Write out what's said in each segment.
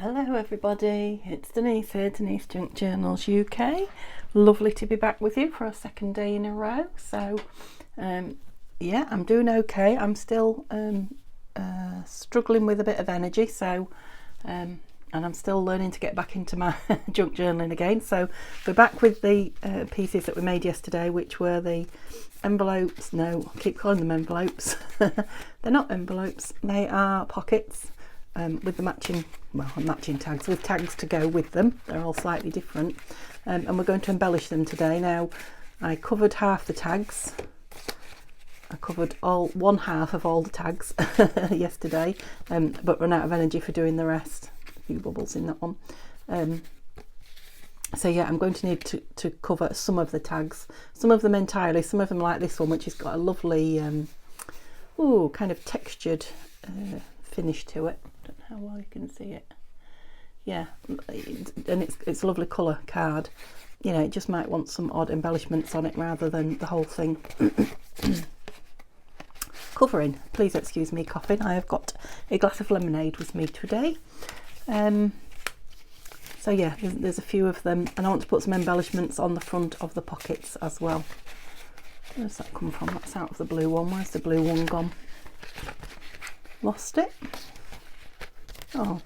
Hello everybody, it's Denise here, Denise Junk Journals UK. Lovely to be back with you for a second day in a row. So yeah, I'm doing okay. I'm still struggling with a bit of energy, so and I'm still learning to get back into my junk journaling again. So we're back with the pieces that we made yesterday, which were the envelopes. No, I keep calling them envelopes. They're not envelopes, they are pockets. With the matching tags, with tags to go with them. They're all slightly different, and we're going to embellish them today. Now, I covered half the tags. I covered one half of all the tags yesterday, but run out of energy for doing the rest. A few bubbles in that one. So yeah, I'm going to need to cover some of the tags, some of them entirely, some of them like this one, which has got a lovely, kind of textured finish to it. Don't know how well you can see it. Yeah, and it's a lovely colour card. You know, it just might want some odd embellishments on it rather than the whole thing. Covering, please excuse me coughing. I have got a glass of lemonade with me today. So yeah, there's a few of them, and I want to put some embellishments on the front of the pockets as well. Where's that come from? That's out of the blue one. Where's the blue one gone? Lost it. Oh,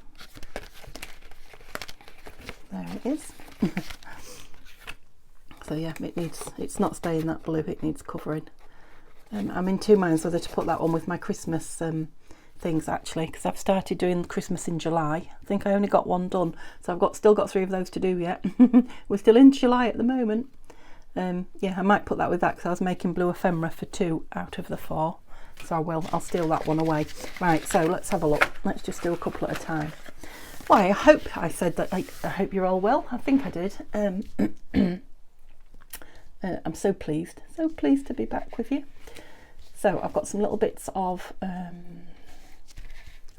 there it is. So yeah, it's not staying that blue, it needs covering. I'm in two minds whether to put that on with my Christmas things, actually, because I've started doing Christmas in July. I think I only got one done, so I've still got 3 of those to do yet. We're still in July at the moment. Yeah, I might put that with that, because I was making blue ephemera for 2 out of the 4. So I'll steal that one away. Right, so let's have a look. Let's just do a couple at a time. Well, I hope I said that. I hope you're all well. I think I did. I'm so pleased to be back with you. So I've got some little bits of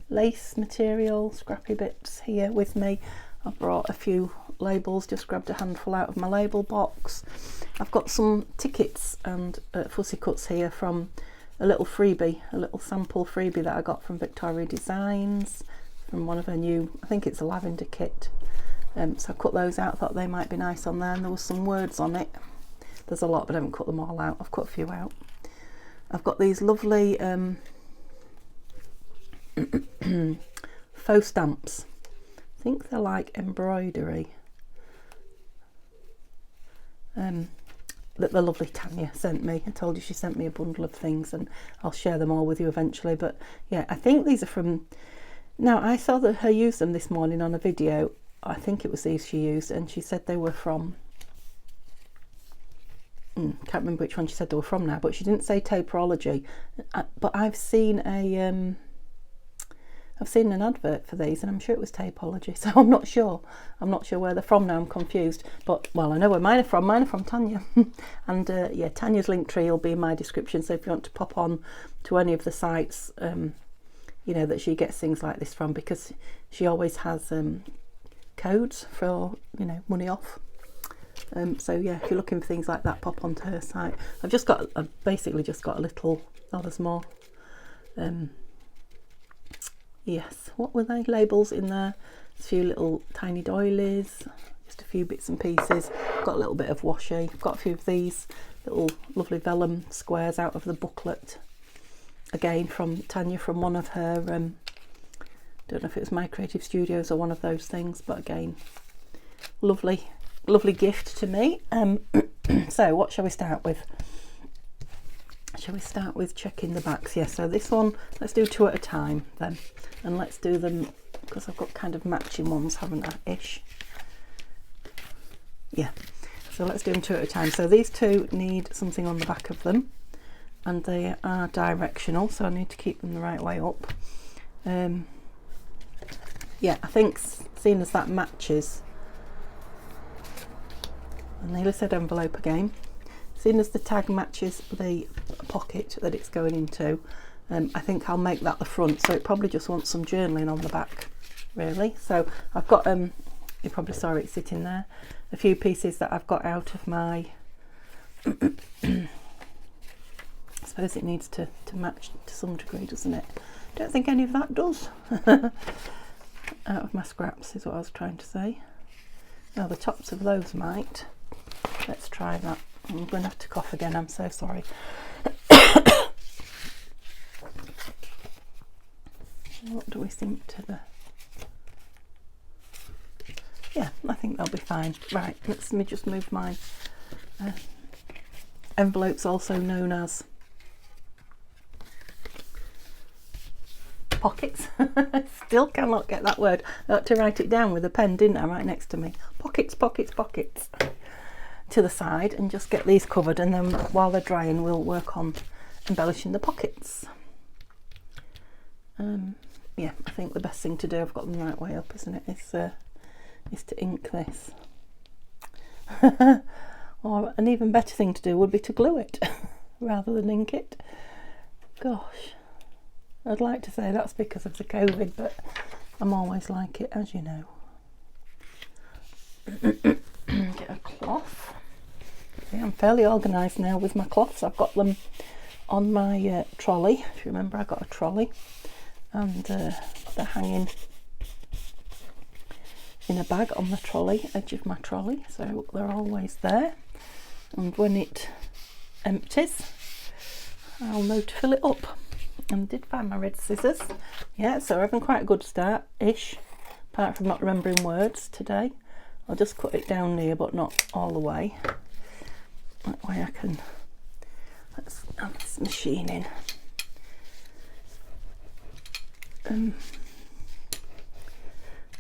lace material, scrappy bits here with me. I've brought a few labels, just grabbed a handful out of my label box. I've got some tickets and fussy cuts here from a little freebie, a little sample freebie that I got from Victoria Designs, from one of her new, I think it's a lavender kit. So I cut those out, thought they might be nice on there, and there was some words on it. There's a lot, but I haven't cut them all out. I've cut a few out. I've got these lovely faux stamps. I think they're like embroidery. That the lovely Tanya sent me. I told you she sent me a bundle of things, and I'll share them all with you eventually. But yeah, I think these are from, now I saw that her use them this morning on a video. I think it was these she used, and she said they were from, can't remember which one she said they were from now, but she didn't say Taperology. But I've seen an advert for these, and I'm sure it was Tapeology, so I'm not sure where they're from now. I'm confused, but well, I know where mine are from Tanya. And yeah, Tanya's link tree will be in my description, so if you want to pop on to any of the sites you know that she gets things like this from, because she always has codes for, you know, money off. So yeah, if you're looking for things like that, pop onto her site. I've basically just got a little, oh there's more, yes, what were they, labels in there, a few little tiny doilies, just a few bits and pieces. Got a little bit of washi. I've got a few of these little lovely vellum squares out of the booklet, again from Tanya, from one of her, don't know if it was My Creative Studios or one of those things, but again, lovely gift to me. So what shall we start with? Shall we start with checking the backs? Yeah, so this one, let's do 2 at a time then, and let's do them, because I've got kind of matching ones, haven't I, ish? Yeah, so let's do them 2 at a time. So these 2 need something on the back of them, and they are directional, so I need to keep them the right way up. Yeah, I think seeing as that matches, I nearly said envelope again, seeing as the tag matches the pocket that it's going into, I think I'll make that the front, so it probably just wants some journaling on the back, really. So I've got, you probably saw it sitting there, a few pieces that I've got out of my, I suppose it needs to match to some degree, doesn't it? Don't think any of that does. out of my scraps is what I was trying to say. Now the tops of those might. Let's try that. I'm going to have to cough again, I'm so sorry. What do we think to the... Yeah, I think they'll be fine. Right, let me just move my envelopes, also known as pockets. Still cannot get that word. I had to write it down with a pen, didn't I, right next to me. Pockets, pockets, pockets. To the side, and just get these covered, and then while they're drying we'll work on embellishing the pockets. Yeah, I think the best thing to do, I've got them the right way up, isn't it, is to ink this. Or an even better thing to do would be to glue it rather than ink it. Gosh, I'd like to say that's because of the COVID, but I'm always like it, as you know. Get a cloth. Yeah, I'm fairly organised now with my cloths. I've got them on my trolley. If you remember, I got a trolley, and they're hanging in a bag on the trolley, edge of my trolley, so they're always there. And when it empties, I'll know to fill it up. And I did find my red scissors. Yeah, so we're having quite a good start-ish, apart from not remembering words today. I'll just cut it down near, but not all the way. That way I can, let's have this machine in.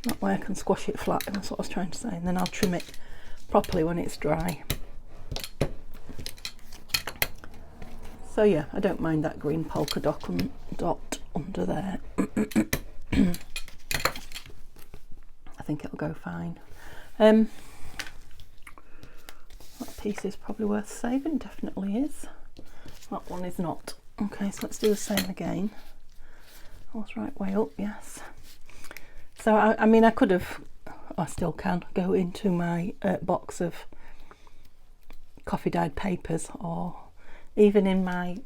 That way I can squash it flat, that's what I was trying to say, and then I'll trim it properly when it's dry. So yeah, I don't mind that green polka dot under there. I think it'll go fine. That piece is probably worth saving, definitely is. That one is not. Okay, so let's do the same again. I was right way up, yes. So I mean, I could have, I still can, go into my box of coffee dyed papers, or even in my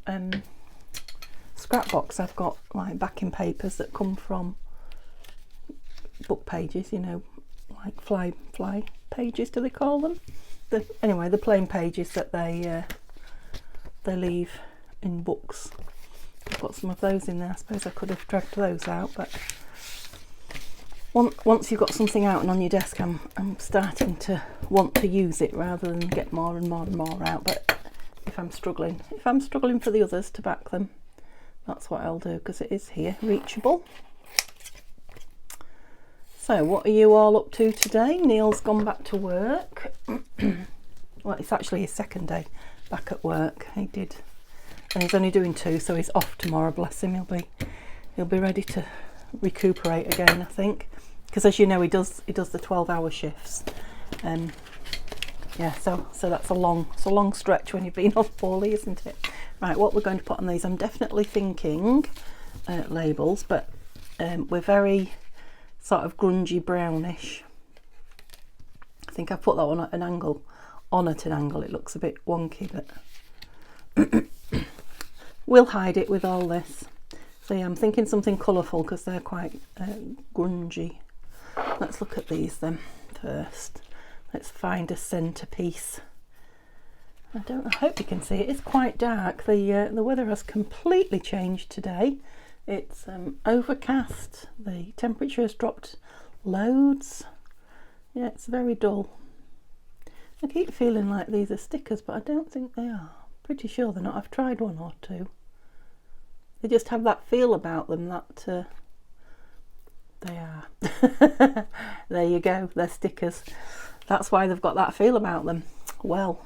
scrap box I've got like backing papers that come from book pages, you know, like fly pages, do they call them? Anyway, the plain pages that they leave in books. I've got some of those in there. I suppose I could have dragged those out, but once you've got something out and on your desk, I'm starting to want to use it rather than get more and more and more out. But if I'm struggling for the others to back them, that's what I'll do, because it is here, reachable. So what are you all up to today? Neil's gone back to work. Well, it's actually his second day back at work. He did, and he's only doing 2, so he's off tomorrow. Bless him. He'll be ready to recuperate again, I think, because as you know, he does the 12-hour shifts. Yeah, so that's a long stretch when you've been off poorly, isn't it? Right, what we're going to put on these, I'm definitely thinking labels, but we're very sort of grungy brownish. I think I put that one at an angle. It looks a bit wonky, but we'll hide it with all this. So yeah, I'm thinking something colourful because they're quite grungy. Let's look at these then first. Let's find a centrepiece. I hope you can see it. It's quite dark. The weather has completely changed today. It's overcast. The temperature has dropped loads. Yeah, it's very dull. I keep feeling like these are stickers, but I don't think they are. Pretty sure they're not. I've tried one or two. They just have that feel about them that they are. There you go, they're stickers. That's why they've got that feel about them. Well,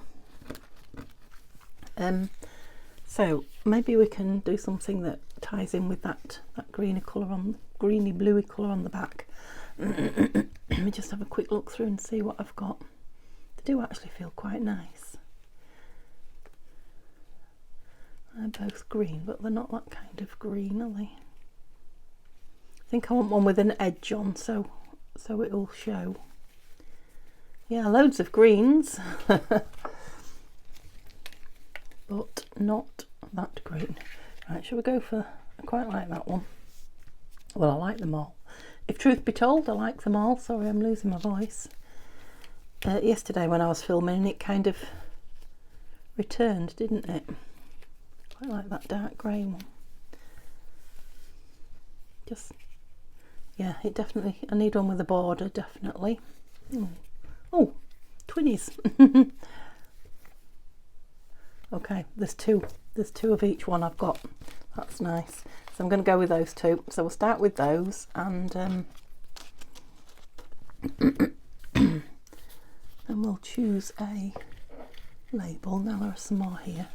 so maybe we can do something that ties in with that greeny bluey colour on the back. Let me just have a quick look through and see what I've got. They do actually feel quite nice. They're both green, but they're not that kind of green, are they? I think I want one with an edge on, so it'll show. Yeah, loads of greens, but not that green. Right, shall we go for, I quite like that one. Well, I like them all. if truth be told, I like them all. Sorry, I'm losing my voice. Yesterday when I was filming, it kind of returned, didn't it? Quite like that dark grey one. Just, yeah, it definitely, I need one with a border, definitely. Oh, twinnies. Okay, there's two of each one I've got. That's nice. So I'm going to go with those two. So we'll start with those, and then we'll choose a label. Now there are some more here.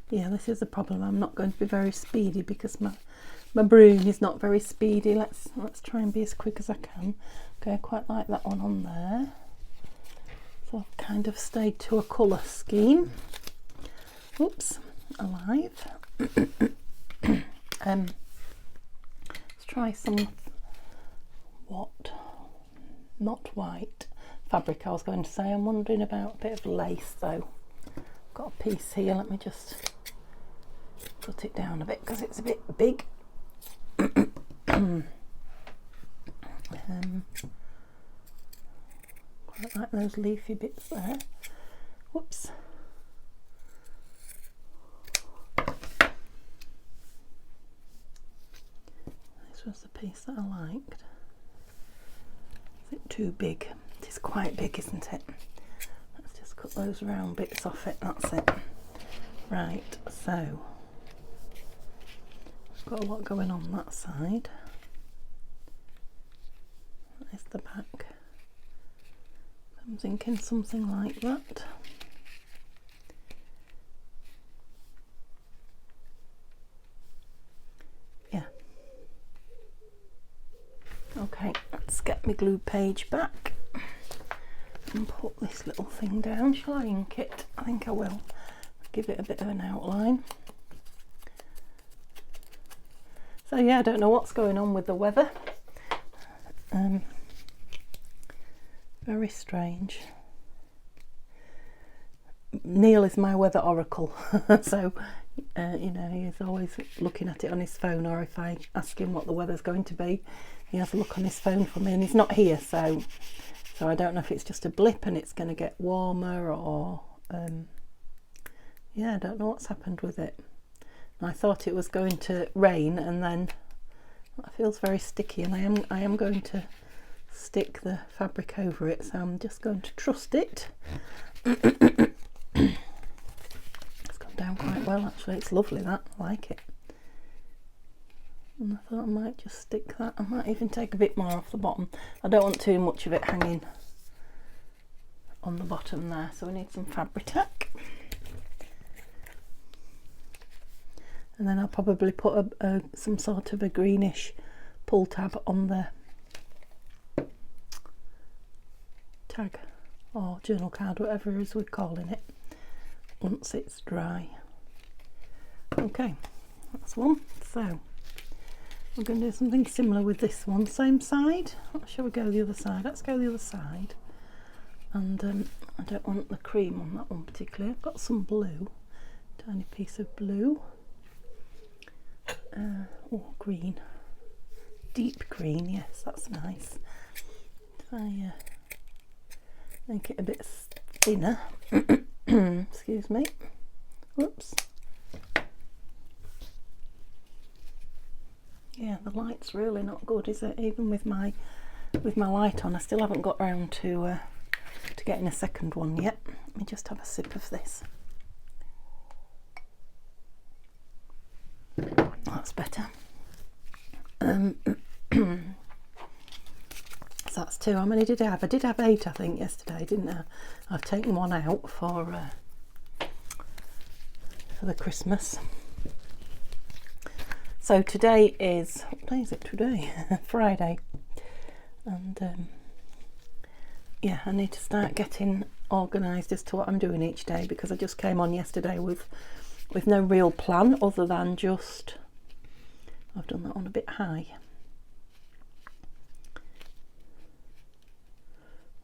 Yeah, this is a problem. I'm not going to be very speedy because my broom is not very speedy. Let's try and be as quick as I can. Okay, I quite like that one on there. So I've kind of stayed to a colour scheme. Oops, alive. Let's try some not white fabric I was going to say. I'm wondering about a bit of lace though. I've got a piece here, let me just cut it down a bit because it's a bit big. Quite like those leafy bits there. Whoops. This was the piece that I liked. Is it too big? It is quite big, isn't it? Let's just cut those round bits off it, that's it. Right, so I've got a lot going on that side. That is the back. I'm thinking something like that. Yeah. Okay, let's get my glue page back and put this little thing down. Shall I ink it? I think I will. Give it a bit of an outline. So yeah, I don't know what's going on with the weather. Very strange. Neil is my weather oracle, so you know, he's always looking at it on his phone, or if I ask him what the weather's going to be, he has a look on his phone for me, and he's not here, so I don't know if it's just a blip and it's going to get warmer, or yeah, I don't know what's happened with it. I thought it was going to rain, and then it feels very sticky, and I am going to stick the fabric over it, so I'm just going to trust it. It's gone down quite well actually, it's lovely that, I like it. And I thought I might just stick that, I might even take a bit more off the bottom. I don't want too much of it hanging on the bottom there, so we need some Fabri-Tac. And then I'll probably put some sort of a greenish pull tab on the tag or journal card, whatever it is we're calling it, once it's dry. Okay, that's one. So we're going to do something similar with this one, same side. Shall we go the other side? Let's go the other side. And I don't want the cream on that one particularly. I've got some blue, tiny piece of blue. Oh, green, deep green, yes, that's nice. If I make it a bit thinner, excuse me, whoops. Yeah, the light's really not good, is it? Even with my light on, I still haven't got round to getting a second one yet. Let me just have a sip of this. That's better. So that's two. How many did I have? I did have 8, I think, yesterday, didn't I? I've taken one out for the Christmas. So today is, what day is it today? Friday. And yeah, I need to start getting organised as to what I'm doing each day, because I just came on yesterday with no real plan other than just, I've done that one a bit high.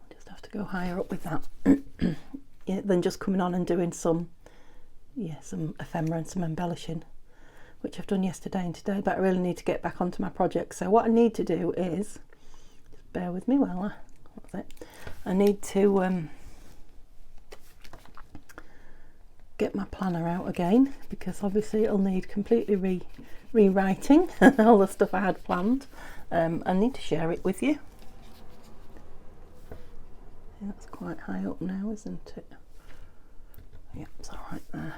I'll just have to go higher up with that. than just coming on and doing some ephemera and some embellishing, which I've done yesterday and today, but I really need to get back onto my project. So what I need to do is, just bear with me while I need to get my planner out again, because obviously it'll need completely rewriting all the stuff I had planned. I need to share it with you. Yeah, that's quite high up now, isn't it? Yeah, it's all right there.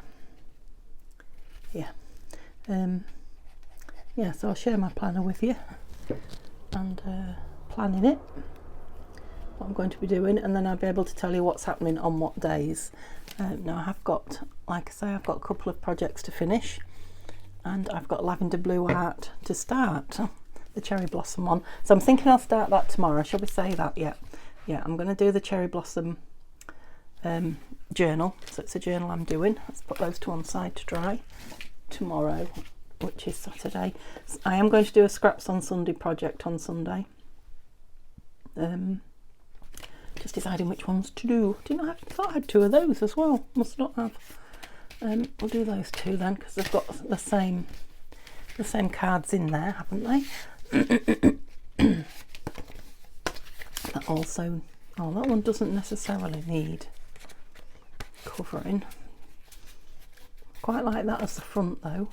Yeah. Yeah, so I'll share my planner with you and planning it, what I'm going to be doing, and then I'll be able to tell you what's happening on what days. Now I have got, like I say, I've got a couple of projects to finish, and I've got lavender blue art to start, the cherry blossom one. So I'm thinking I'll start that tomorrow. Shall we say that? Yeah, I'm going to do the cherry blossom journal. So it's a journal I'm doing. Let's put those two on side to dry tomorrow, which is Saturday. So I am going to do a scraps on Sunday project on Sunday. Just deciding which ones to do. I thought I had two of those as well. Must not have. We'll do those two then, because they've got the same cards in there, haven't they? That also, that one doesn't necessarily need covering. Quite like that as the front though.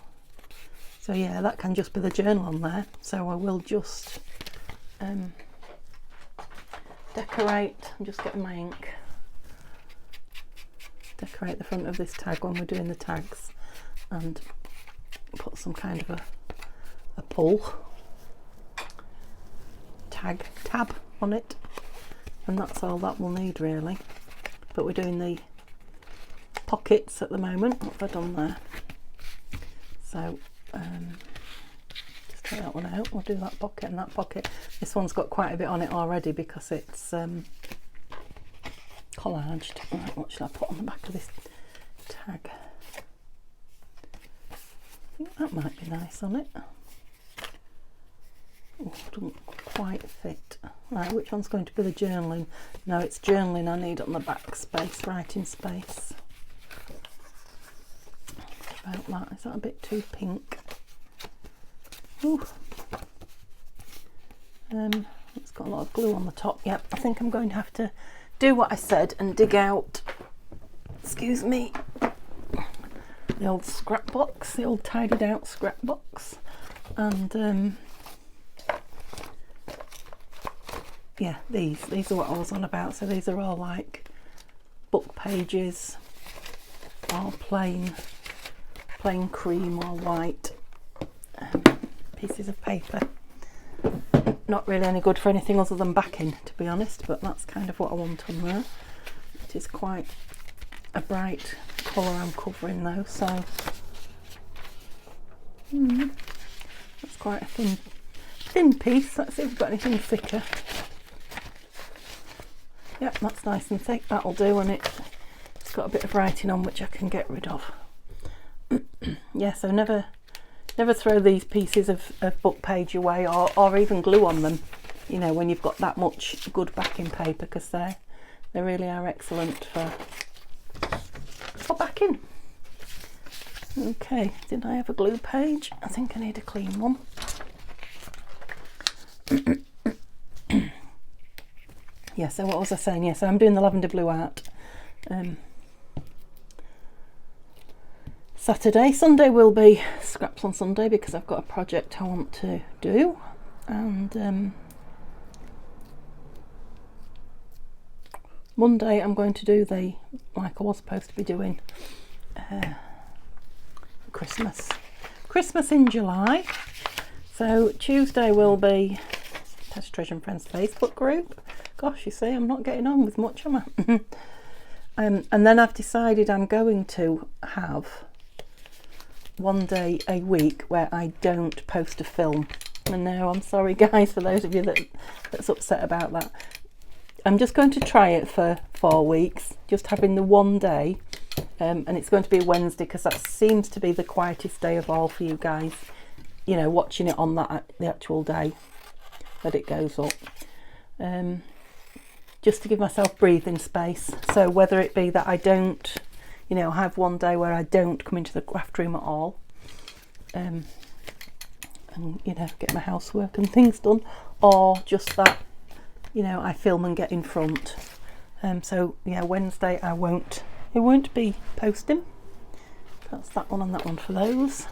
So yeah, that can just be the journal on there. So I will just decorate. I'm just getting my ink. Decorate the front of this tag when we're doing the tags, and put some kind of a pull tab on it, and that's all that we'll need really. But we're doing the pockets at the moment. What have I done there? So just take that one out. We'll do that pocket and that pocket. This one's got quite a bit on it already because it's collaged. Right, what should I put on the back of this tag? I think that might be nice on it. Oh, doesn't quite fit. Right, which one's going to be the journaling? No, it's journaling I need on the back space, writing space. What about that? Is that a bit too pink? Ooh. It's got a lot of glue on the top. Yep, I think I'm going to have to do what I said and dig out, excuse me, the old scrap box, the old tidied out scrap box, and yeah, these are what I was on about. So these are all like book pages, or plain cream or white pieces of paper. Not really any good for anything other than backing, to be honest, but that's kind of what I want on there. It is quite a bright colour I'm covering though, so that's quite a thin piece. Let's see if we've got anything thicker. Yep, that's nice and thick. That'll do, and it's got a bit of writing on which I can get rid of. Yeah, so never throw these pieces of book page away, or even glue on them, you know, when you've got that much good backing paper, because they really are excellent for backing. Okay, did I have a glue page? I think I need a clean one. Yeah, so what was I saying? Yeah, so I'm doing the lavender blue art Saturday. Sunday will be scraps on Sunday because I've got a project I want to do, and Monday I'm going to do like I was supposed to be doing Christmas in July. So Tuesday will be Test Treasure and Friends Facebook group. Gosh, you see, I'm not getting on with much, am I? And then I've decided I'm going to have one day a week where I don't post a film. And now I'm sorry guys for those of you that's upset about that. I'm just going to try it for 4 weeks, just having the one day, and it's going to be Wednesday because that seems to be the quietest day of all for you guys, you know, watching it on the actual day that it goes up. just to give myself breathing space. So whether it be that I don't, you know, have one day where I don't come into the craft room at all, and you know, get my housework and things done, or just that, you know, I film and get in front. So yeah, Wednesday it won't be posting. That's that one and that one for those.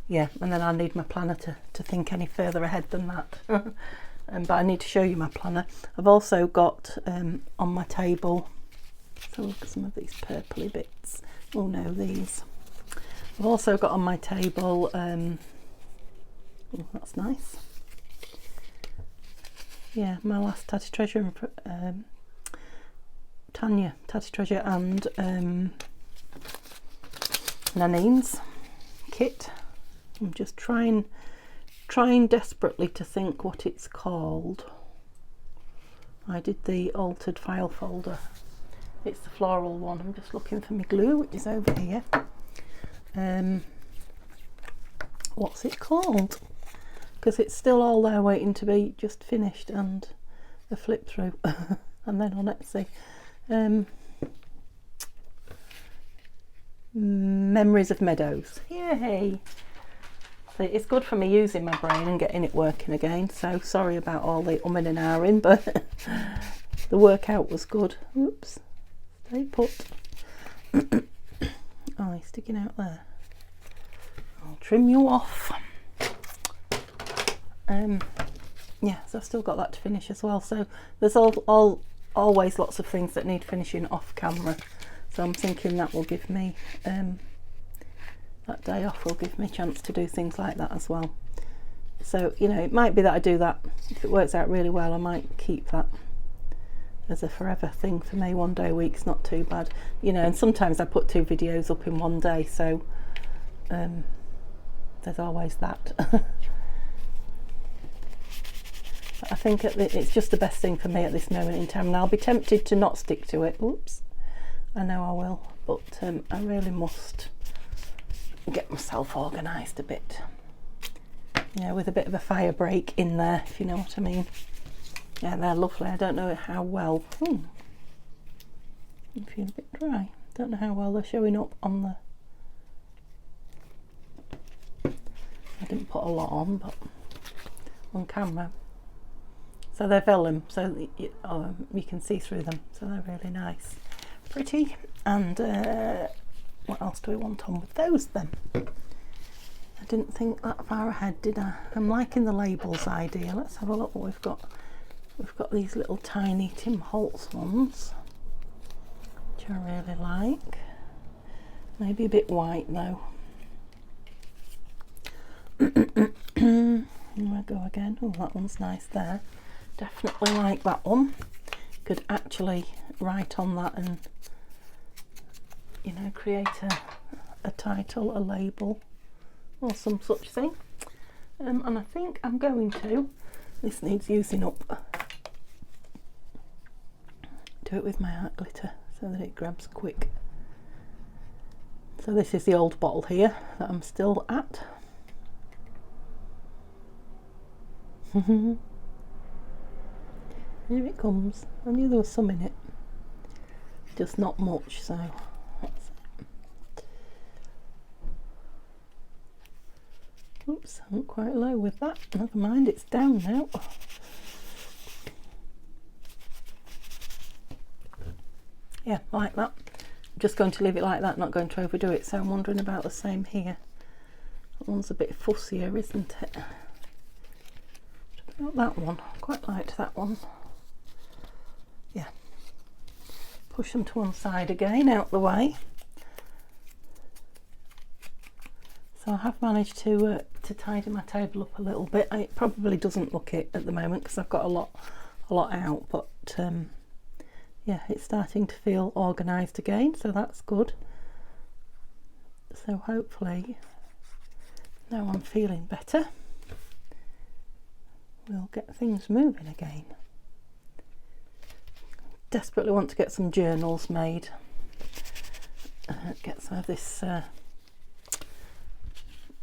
Yeah, and then I need my planner to think any further ahead than that. But I need to show you my planner. I've also got on my table, so look at some of these purpley bits. Oh no, these. I've also got on my table, oh, that's nice. Yeah, my last Tatty Treasure, Tanya Tatty Treasure and Nanine's kit. I'm just trying desperately to think what it's called. I did the altered file folder. It's the floral one. I'm just looking for my glue, which is over here. What's it called? Because it's still all there waiting to be just finished and a flip through. And then on Etsy. Memories of Meadows. Yay! So it's good for me using my brain and getting it working again. So sorry about all the umming and ahhing, but the workout was good. Oops, stay put. Oh, he's sticking out there. I'll trim you off. Yeah, so I've still got that to finish as well. So there's always lots of things that need finishing off camera. So I'm thinking that will give me, that day off will give me a chance to do things like that as well. So, you know, it might be that I do that. If it works out really well, I might keep that as a forever thing for me. One day a week's not too bad. You know, and sometimes I put 2 videos up in one day, so there's always that. I think it's just the best thing for me at this moment in time, and I'll be tempted to not stick to it. Oops, I know I will, but I really must get myself organised a bit, you know, with a bit of a fire break in there, if you know what I mean. Yeah, they're lovely. I don't know how well, I feel a bit dry. Don't know how well they're showing up on the, I didn't put a lot on, but on camera. So they're vellum, so you can see through them, so they're really nice, pretty. And what else do we want on with those then? I didn't think that far ahead, did I? I'm liking the labels idea. Let's have a look what we've got. We've got these little tiny Tim Holtz ones, which I really like. Maybe a bit white though. Here I go again. Oh, that one's nice there. Definitely like that one. Could actually write on that and, you know, create a title, a label, or some such thing. And I think I'm going to, this needs using up, do it with my art glitter so that it grabs quick. So this is the old bottle here that I'm still at. Here it comes. I knew there was some in it, just not much, so that's it. Oops, I went quite low with that. Never mind, it's down now. Yeah, like that. I'm just going to leave it like that, not going to overdo it. So I'm wondering about the same here. That one's a bit fussier, isn't it? Not that one. Quite liked that one. Yeah. Push them to one side again, out the way. So I have managed to tidy my table up a little bit. It probably doesn't look it at the moment because I've got a lot out, but yeah, it's starting to feel organised again, so that's good. So hopefully now I'm feeling better, we'll get things moving again. Desperately want to get some journals made. Get some of this,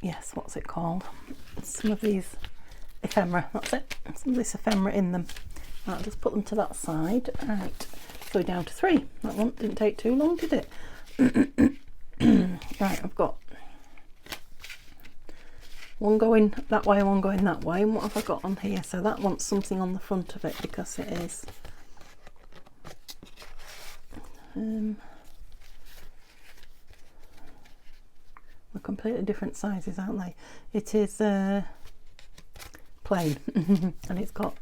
yes, what's it called? Some of these ephemera, that's it. Some of this ephemera in them. I'll just put them to that side. Right, so we're down to 3. That one didn't take too long, did it? Right, I've got one going that way and one going that way. And what have I got on here? So that wants something on the front of it because it is they're completely different sizes, aren't they? It is plain and it's got,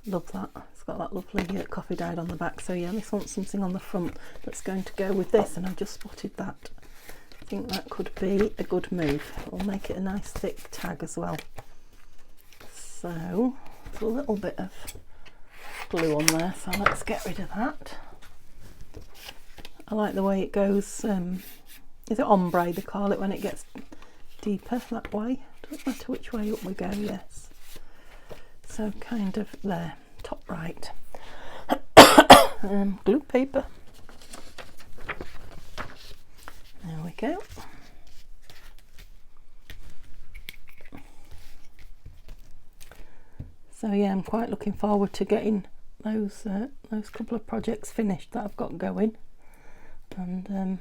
love that, it's got that lovely coffee dyed on the back. So yeah, this wants something on the front that's going to go with this, and I've just spotted that. I think that could be a good move. It'll make it a nice thick tag as well. So there's a little bit of glue on there, so let's get rid of that. I like the way it goes. Is it ombre they call it when it gets deeper that way? Doesn't matter which way up we go, yes. So kind of there, top right. Glue paper. There we go. So yeah, I'm quite looking forward to getting those couple of projects finished that I've got going, and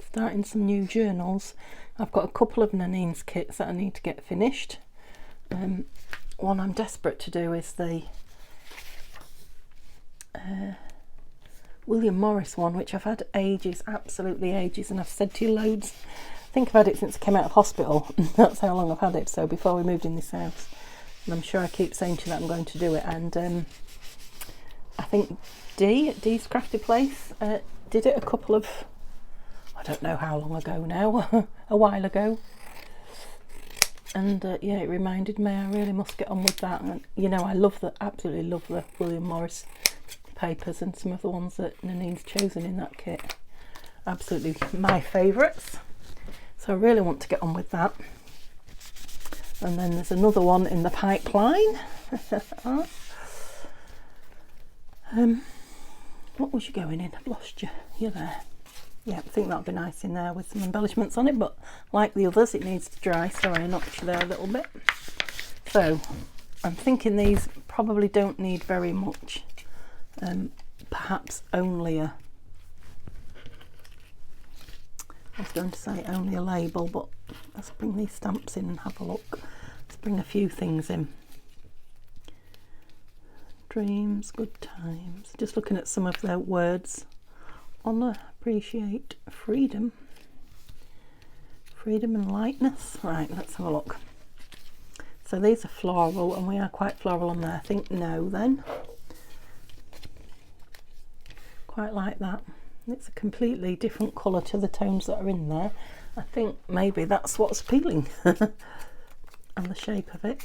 starting some new journals. I've got a couple of Nanine's kits that I need to get finished. One I'm desperate to do is the William Morris one, which I've had ages, absolutely ages, and I've said to you loads. I think I've had it since I came out of hospital. That's how long I've had it, so before we moved in this house. And I'm sure I keep saying to you that I'm going to do it, and I think Dee's Crafty Place did it a couple of, I don't know how long ago now, a while ago. And yeah, it reminded me I really must get on with that. And you know, I love the, absolutely love the William Morris papers, and some of the ones that Nanine's chosen in that kit, absolutely my favourites. So I really want to get on with that. And then there's another one in the pipeline. What was you going in? I've lost you. You're there. Yeah, I think that'll be nice in there with some embellishments on it, but like the others, it needs to dry, so I knocked you there a little bit. So I'm thinking these probably don't need very much. Perhaps only a, I was going to say only a label, but let's bring these stamps in and have a look. Let's bring a few things in. Dreams, good times. Just looking at some of their words. Honour, appreciate, freedom. Freedom and lightness. Right, let's have a look. So these are floral, and we are quite floral on there. I think no then. Quite like that. It's a completely different colour to the tones that are in there. I think maybe that's what's appealing. And the shape of it.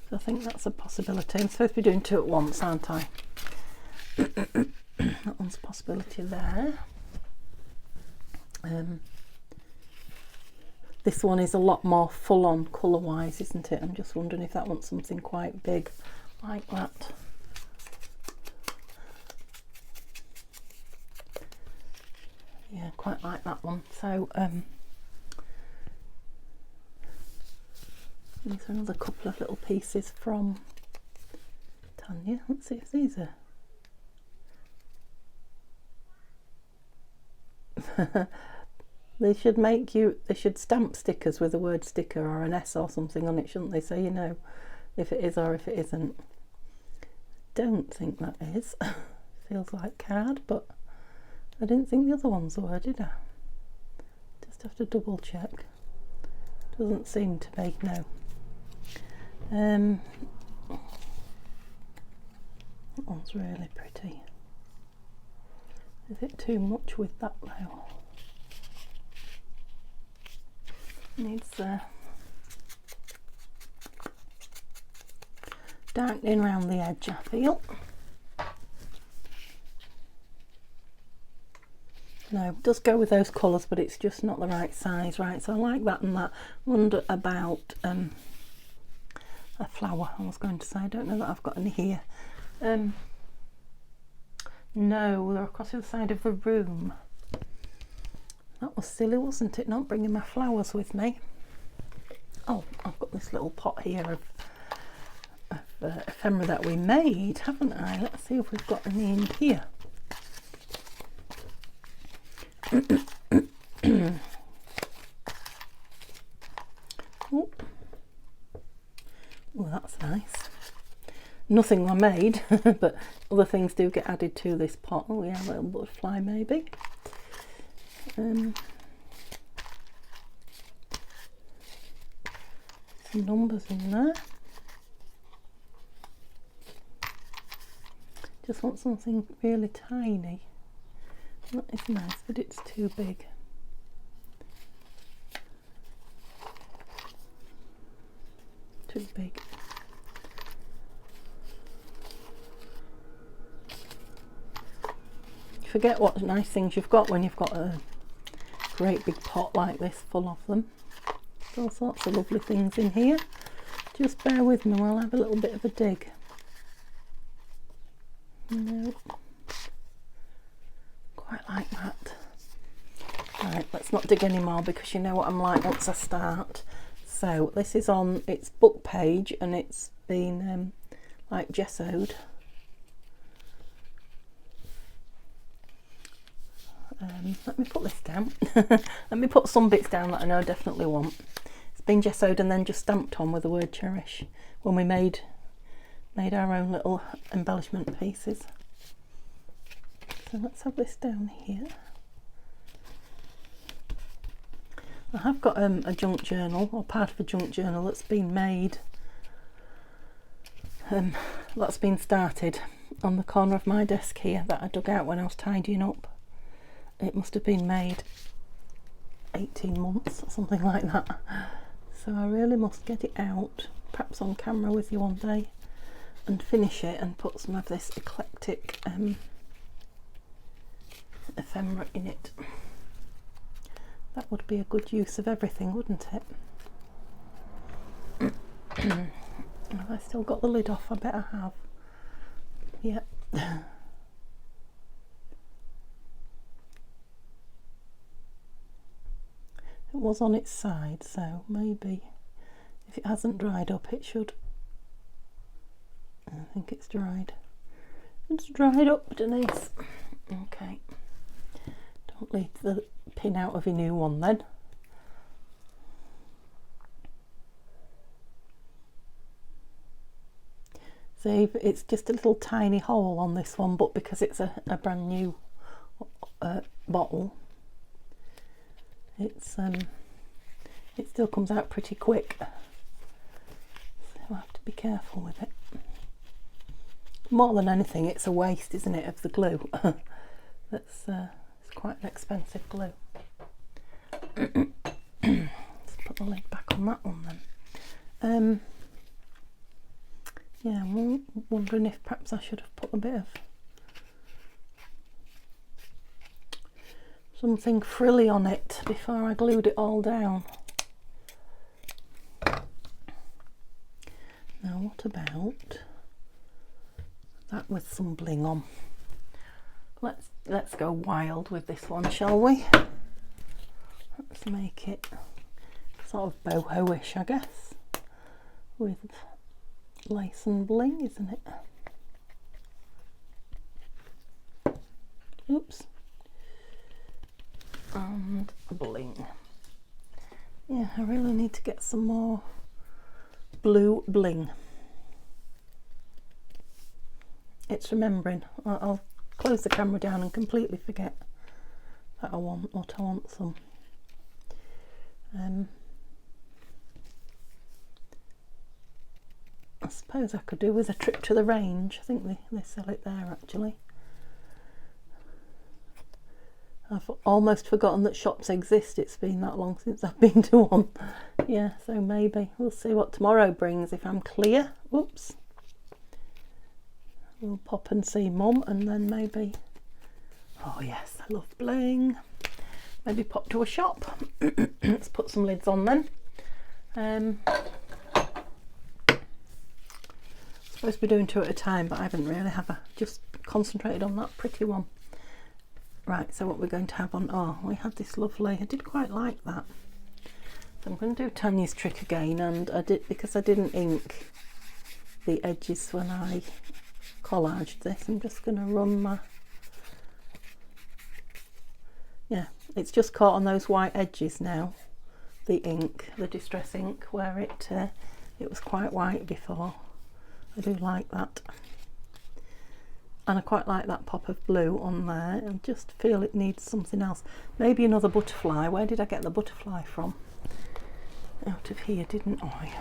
So I think that's a possibility. I'm supposed to be doing 2 at once, aren't I? That one's a possibility there. This one is a lot more full on colour wise, isn't it? I'm just wondering if that wants something quite big like that. Yeah, quite like that one. So these are another couple of little pieces from Tanya. Let's see if these are they should make you, they should stamp stickers with the word sticker or an S or something on it, shouldn't they, so you know if it is or if it isn't. Don't think that is. Feels like card, but I didn't think the other ones were, did I? Just have to double check. Doesn't seem to be, no. That one's really pretty. Is it too much with that though? Needs darkening around the edge, I feel. No, it does go with those colours, but it's just not the right size, right? So I like that and that. Wonder about a flower, I was going to say. I don't know that I've got any here. No, they're across the other side of the room. That was silly, wasn't it? Not bringing my flowers with me. Oh, I've got this little pot here of ephemera that we made, haven't I? Let's see if we've got any in here. Oh, well, that's nice. Nothing I made, but other things do get added to this pot. Oh yeah, a little butterfly maybe. Some numbers in there. Just want something really tiny. That is nice, but it's too big. Too big. You forget what nice things you've got when you've got a great big pot like this full of them. There's all sorts of lovely things in here. Just bear with me while I have a little bit of a dig. No, quite like that. Right, let's not dig anymore because you know what I'm like once I start. So this is on its book page and it's been like gessoed. Let me put this down. Let me put some bits down that I know I definitely want. It's been gessoed and then just stamped on with the word cherish when we made our own little embellishment pieces. So let's have this down here. I have got a junk journal, or part of a junk journal that's been made, that's been started on the corner of my desk here that I dug out when I was tidying up. It must have been made 18 months or something like that. So I really must get it out, perhaps on camera with you one day, and finish it and put some of this eclectic ephemera in it. That would be a good use of everything, wouldn't it? Have I still got the lid off? I bet I have. Yep. It was on its side, so maybe if it hasn't dried up it should. I think it's dried. It's dried up, Denise. Okay. Don't leave the pin out of your new one then. See, it's just a little tiny hole on this one, but because it's a brand new bottle, it still comes out pretty quick. So I have to be careful with it. More than anything, it's a waste, isn't it, of the glue? It's quite an expensive glue. Let's put the lid back on that one then. Yeah, I'm wondering if perhaps I should have put a bit of something frilly on it before I glued it all down. Now what about that with some bling on? Let's go wild with this one, shall we? Let's make it sort of boho-ish, I guess, with lace and bling, isn't it? Oops. And bling. Yeah, I really need to get some more blue bling. It's remembering. I'll close the camera down and completely forget that I want some. I suppose I could do with a trip to the range. I think they sell it there actually. I've almost forgotten that shops exist. It's been that long since I've been to one. Yeah, so maybe we'll see what tomorrow brings if I'm clear. Whoops. We'll pop and see Mum and then maybe, oh yes, I love bling. Maybe pop to a shop. Let's put some lids on then. Supposed to be doing two at a time, but I haven't really, have I? Just concentrated on that pretty one. Right, so what we're going to have on, oh, we had this lovely, I did quite like that. So I'm going to do Tanya's trick again, and I did, because I didn't ink the edges when I collaged this, I'm just going to run my, yeah, it's just caught on those white edges now, the ink, the distress ink, where it was quite white before. I do like that, and I quite like that pop of blue on there. I just feel it needs something else, maybe another butterfly. Where did I get the butterfly from? Out of here, didn't I?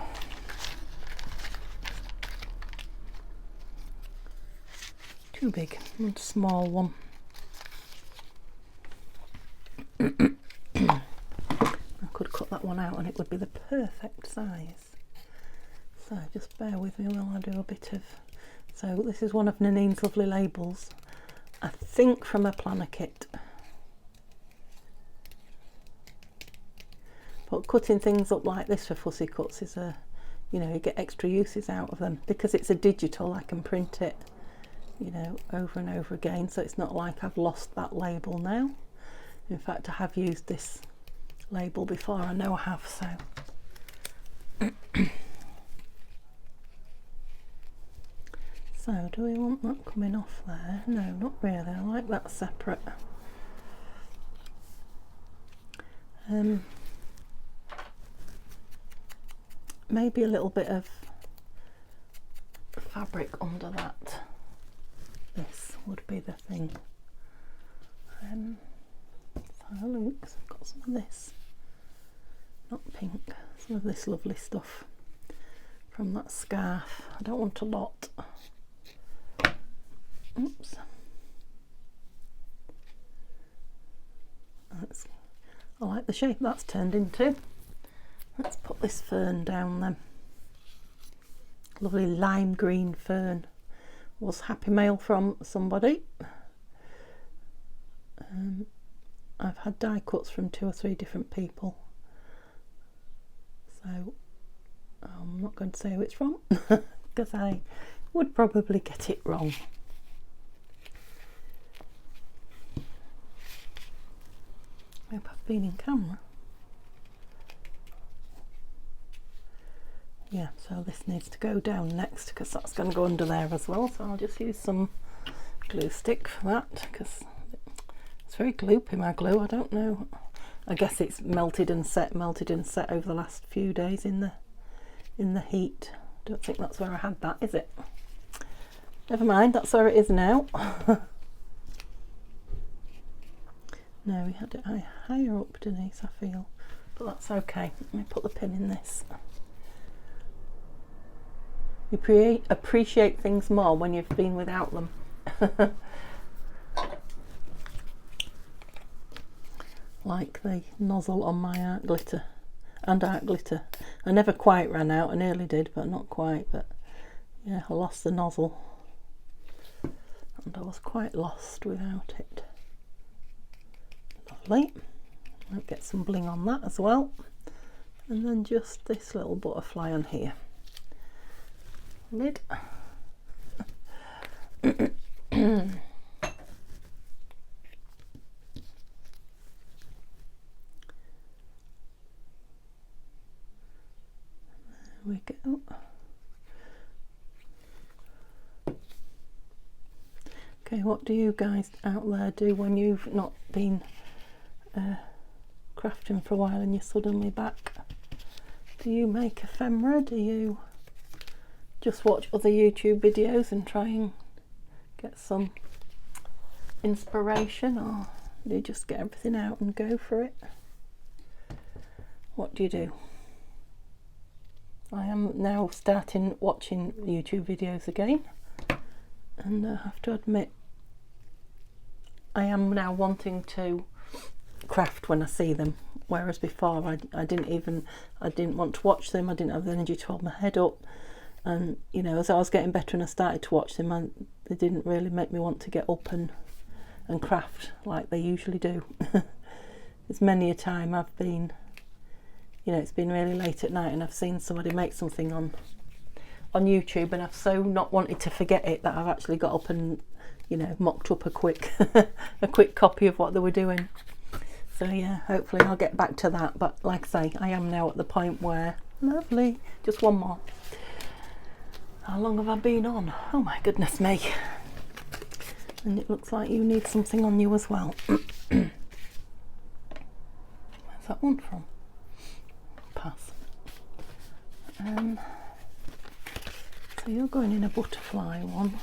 Too big, one small one. I could cut that one out and it would be the perfect size. So just bear with me while I do a bit of... So this is one of Nanine's lovely labels, I think from a planner kit. But cutting things up like this for fussy cuts is a, you know, you get extra uses out of them. Because it's a digital, I can print it, you know, over and over again, so it's not like I've lost that label now. In fact, I have used this label before, I know I have, so. So, do we want that coming off there? No, not really, I like that separate. Maybe a little bit of fabric under that. This would be the thing. So look, I've got some of this, not pink, some of this lovely stuff from that scarf. I don't want a lot. Oops. I like the shape that's turned into. Let's put this fern down then. Lovely lime green fern. Was happy mail from somebody. I've had die cuts from 2 or 3 different people, so I'm not going to say who it's from because I would probably get it wrong. I hope I've been in camera. Yeah, so this needs to go down next because that's going to go under there as well, so I'll just use some glue stick for that because it's very gloopy, my glue. I don't know, I guess it's melted and set over the last few days in the heat. Don't think that's where I had that, is it? Never mind, that's where it is now. No, we had it higher up, Denise, I feel, but that's okay. Let me put the pin in this. You appreciate things more when you've been without them. Like the nozzle on my art glitter and art glitter. I never quite ran out, I nearly did, but not quite. But yeah, I lost the nozzle and I was quite lost without it. Lovely. I'll get some bling on that as well, and then just this little butterfly on here. Lid. There we go. Okay, what do you guys out there do when you've not been crafting for a while and you're suddenly back? Do you make ephemera? Do you just watch other YouTube videos and try and get some inspiration, or do you just get everything out and go for it? What do you do? I am now starting watching YouTube videos again, and I have to admit I am now wanting to craft when I see them, whereas before I didn't want to watch them. I didn't have the energy to hold my head up, and you know, as I was getting better and I started to watch them, they didn't really make me want to get up and craft like they usually do. There's many a time I've been, you know, it's been really late at night and I've seen somebody make something on YouTube, and I've so not wanted to forget it that I've actually got up and, you know, mocked up a quick a quick copy of what they were doing. So yeah, hopefully I'll get back to that, but like I say, I am now at the point where, lovely, just one more. How long have I been on? Oh my goodness me. And it looks like you need something on you as well. Where's that one from? Pass. So you're going in a butterfly one.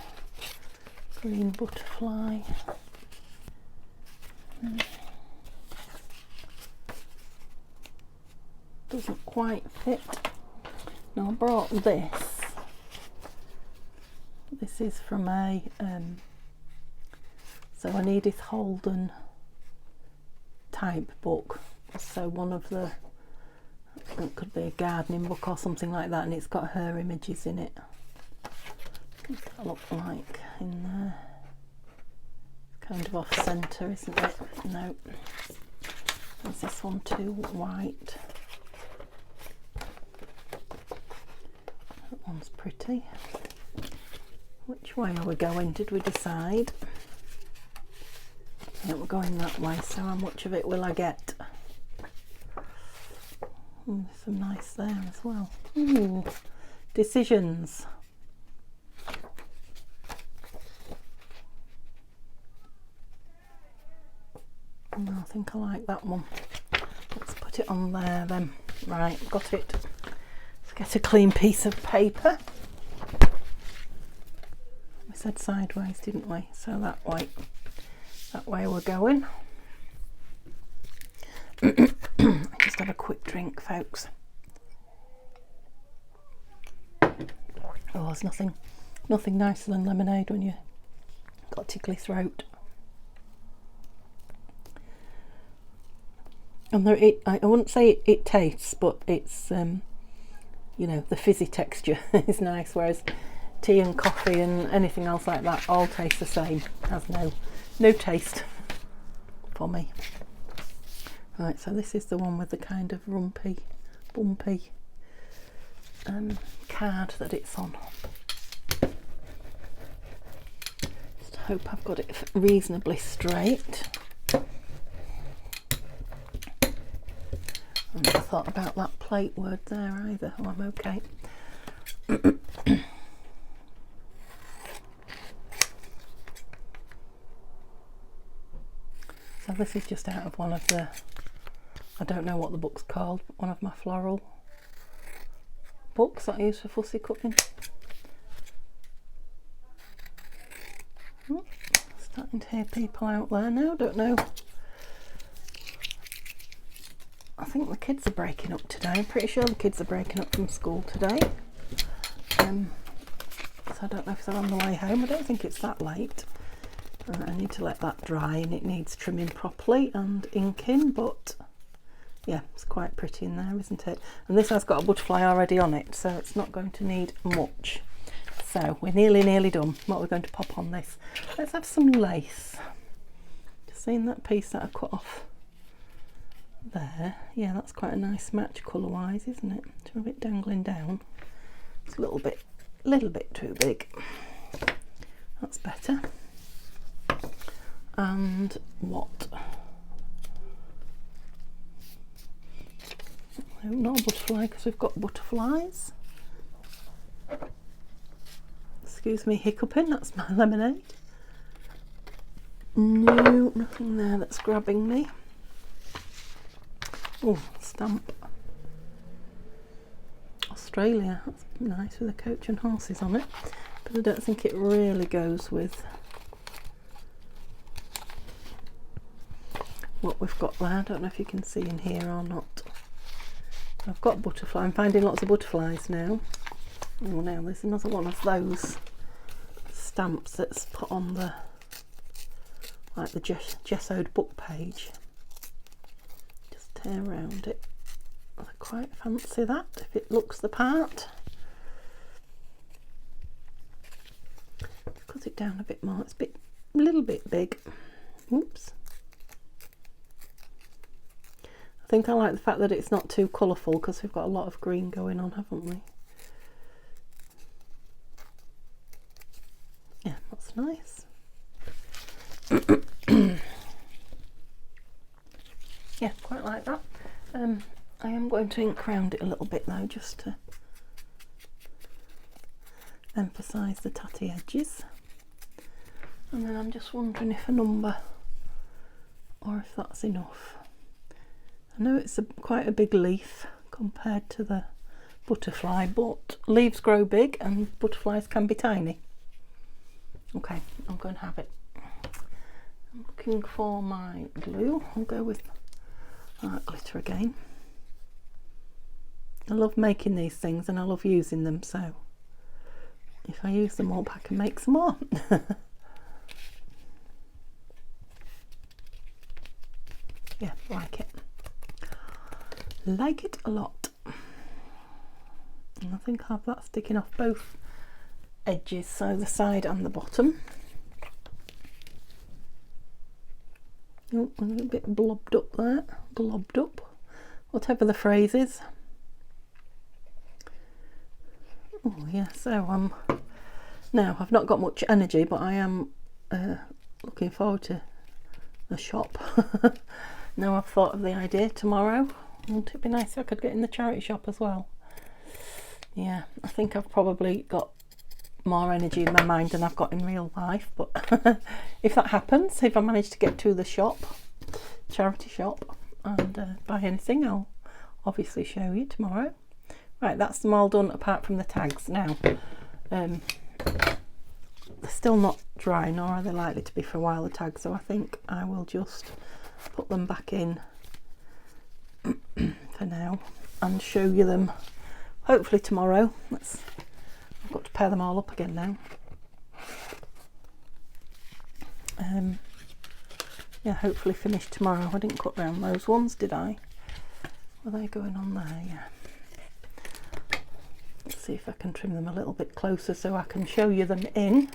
Green butterfly. Doesn't quite fit. Now I brought this. This is from a so an Edith Holden type book. So one of the, it could be a gardening book or something like that, and it's got her images in it. What's that look like in there? Kind of off centre, isn't it? No. Is this one too white? That one's pretty. Which way are we going? Did we decide? Yeah, we're going that way, so how much of it will I get? Ooh, some nice there as well. Ooh, decisions. I think I like that one. Let's put it on there then. Right, got it. Let's get a clean piece of paper. We said sideways, didn't we? So that way we're going. Just have a quick drink, folks. Oh, there's nothing nicer than lemonade when you've got a tickly throat. And there, I wouldn't say it tastes, but it's you know, the fizzy texture is nice, whereas tea and coffee and anything else like that all taste the same. Has no taste for me. Right, so this is the one with the kind of bumpy card that it's on. Just hope I've got it reasonably straight. I never thought about that plate word there either. Oh, I'm okay. So this is just out of one of the, I don't know what the book's called, one of my floral books that I use for fussy cutting. Oh, starting to hear people out there now, don't know. I think the kids are breaking up today. I'm pretty sure the kids are breaking up from school today. So I don't know if they're on the way home. I don't think it's that late. I need to let that dry, and it needs trimming properly and inking, but yeah, it's quite pretty in there, isn't it? And this has got a butterfly already on it, so it's not going to need much. So we're nearly done. What are we going to pop on this? Let's have some lace. Just seeing that piece that I cut off there. Yeah, that's quite a nice match colour wise, isn't it? It's a bit dangling down. It's a little bit too big. That's better. And what? No, not a butterfly, because we've got butterflies. Excuse me hiccuping, that's my lemonade. No, nothing there that's grabbing me. Oh, stamp. Australia, that's nice with a coach and horses on it, but I don't think it really goes with what we've got there. I don't know if you can see in here or not. I've got butterfly. I'm finding lots of butterflies now. Oh, now there's another one of those stamps that's put on the, like the gessoed book page. Just tear around it. I quite fancy that if it looks the part. Cut it down a bit more. It's a little bit big. Oops. I think I like the fact that it's not too colourful, because we've got a lot of green going on, haven't we? Yeah, that's nice. yeah, quite like that. I am going to ink around it a little bit though, just to emphasise the tatty edges. And then I'm just wondering if a number or if that's enough. I know it's quite a big leaf compared to the butterfly, but leaves grow big and butterflies can be tiny. Okay, I'm going to have it. I'm looking for my glue. I'll go with art glitter again. I love making these things and I love using them, so if I use them up I can make some more. Yeah, like it. Like it a lot. And I think I have that sticking off both edges, so the side and the bottom. Oh, a little bit blobbed up there, globbed up, whatever the phrase is. Oh yeah, so now I've not got much energy, but I am looking forward to the shop. Now I've thought of the idea tomorrow. Wouldn't it be nice if I could get in the charity shop as well? Yeah, I think I've probably got more energy in my mind than I've got in real life, but if that happens, if I manage to get to the shop, charity shop, and buy anything, I'll obviously show you tomorrow. Right, that's them all done apart from the tags. Now they're still not dry, nor are they likely to be for a while, the tags, so I think I will just put them back in for now and show you them hopefully tomorrow. I've got to pair them all up again now. Yeah, hopefully finish tomorrow. I didn't cut round those ones, did I? Were they going on there? Yeah. Let's see if I can trim them a little bit closer so I can show you them in.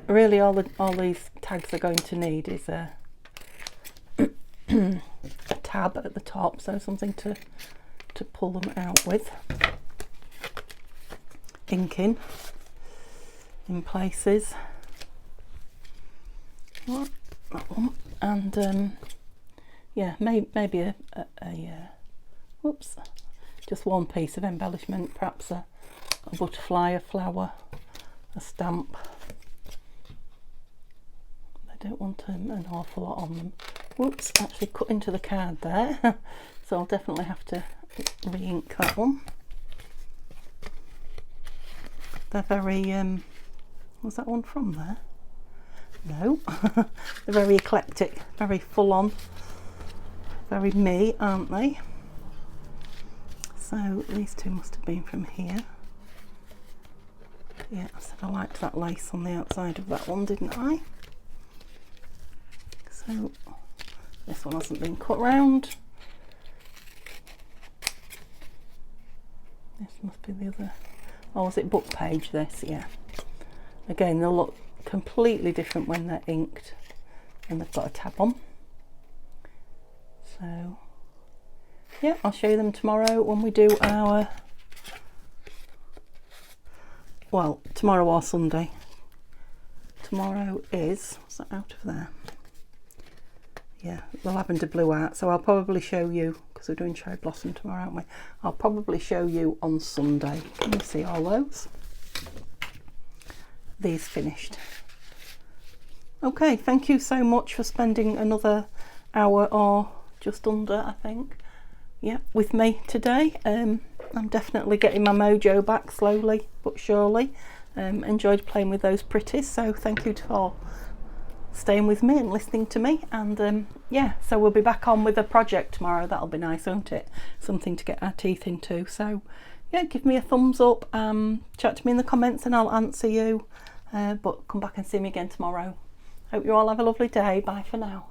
Really, all these tags are going to need is a tab at the top, so something to pull them out with. Inking in places. Well, that one, and yeah, maybe a whoops, just one piece of embellishment, perhaps a butterfly, a flower, a stamp. I don't want an awful lot on them. Whoops, actually cut into the card there, so I'll definitely have to re-ink that one. They're very, was that one from there? No. They're very eclectic, very full on, very me, aren't they? So these two must have been from here. Yeah, I said I liked that lace on the outside of that one, didn't I? So this one hasn't been cut round. This must be the other. Oh, was it book page, this? Yeah. Again, they'll look completely different when they're inked and they've got a tab on. So yeah, I'll show you them tomorrow when we do our, well, tomorrow or Sunday. Tomorrow is, what's that out of there? Yeah, the lavender blue art, so I'll probably show you, because we're doing cherry blossom tomorrow, aren't we? I'll probably show you on Sunday. Can you see all those? These finished. Okay, thank you so much for spending another hour or just under, I think, yeah, with me today. I'm definitely getting my mojo back slowly but surely. Enjoyed playing with those pretties, so thank you for staying with me and listening to me, and yeah, so we'll be back on with a project tomorrow. That'll be nice, won't it? Something to get our teeth into. So yeah, give me a thumbs up, chat to me in the comments and I'll answer you, but come back and see me again tomorrow. Hope you all have a lovely day. Bye for now.